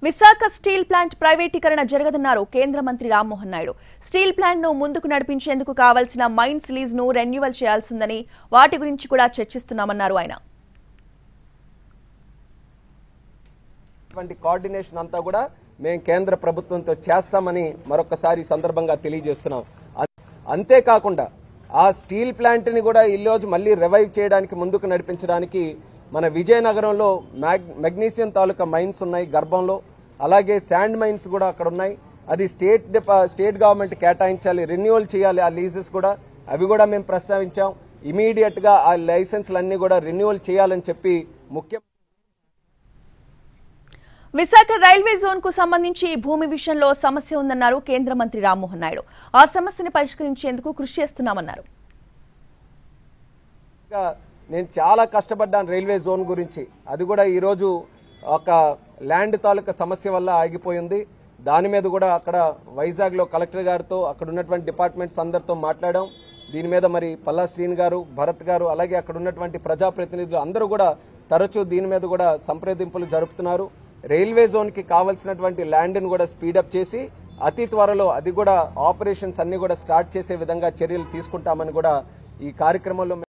Visakha steel plant ప్రైవేటీకరణ జరగదన్నారు కేంద్ర మంత్రి రామ్మోహన్ నాయుడు. స్టీల్ ప్లాంట్ ను ముందుకు నడిపించేందుకు కావాల్సిన మైన్స్ లీజ్ ను రెన్యువల్ చేయాల్సిందని, వాటి గురించి కూడా చర్చిస్తున్నామన్నారు ఆయన. కోఆర్డినేషన్ అంతా కూడా మేము కేంద్ర ప్రభుత్వంతో చేస్తామని మరొకసారి సందర్భంగా తెలియజేస్తున్నాం. అంతేకాకుండా ఆ స్టీల్ ప్లాంట్ ని కూడా ఈ రోజు మళ్ళీ రివైవ్ చేయడానికి, ముందుకు నడిపించడానికి మన విజయనగరంలో మెగ్నీషియం తాలూకా మైన్స్ ఉన్నాయి గర్భంలో. అలాగే శాండ్ మైన్స్ కూడా అక్కడ ఉన్నాయి. అది స్టేట్ గవర్నమెంట్ కేటాయించాలి, రెన్యువల్ చేయాలి ఆ లీజెస్ కూడా. అవి కూడా మేము ప్రస్తావించాం. ఇమీడియట్ గా ఆ లైసెన్స్లన్నీ కూడా రెన్యువల్ చేయాలని చెప్పి ముఖ్యం. విశాఖ రైల్వే జోన్ కు సంబంధించి భూమి విషయంలో సమస్య ఉందన్నారు కేంద్ర మంత్రి రామ్మోహన్ నాయుడు. ఆ సమస్యను పరిష్కరించేందుకు కృషి చేస్తున్నామన్నారు. నేను చాలా కష్టపడ్డాను రైల్వే జోన్ గురించి. అది కూడా ఈరోజు ఒక ల్యాండ్ తాలూకా సమస్య వల్ల ఆగిపోయింది. దాని మీద కూడా అక్కడ వైజాగ్ లో కలెక్టర్ గారితో, అక్కడ ఉన్నటువంటి డిపార్ట్మెంట్స్ అందరితో మాట్లాడాం. దీని మీద మరి పల్లా శ్రీని గారు, భరత్ గారు, అలాగే అక్కడ ఉన్నటువంటి ప్రజాప్రతినిధులు అందరూ కూడా తరచూ దీని మీద కూడా సంప్రదింపులు జరుపుతున్నారు. రైల్వే జోన్ కి కావాల్సినటువంటి ల్యాండ్ ను కూడా స్పీడప్ చేసి అతి త్వరలో అది కూడా ఆపరేషన్స్ అన్ని కూడా స్టార్ట్ చేసే విధంగా చర్యలు తీసుకుంటామని కూడా ఈ కార్యక్రమంలో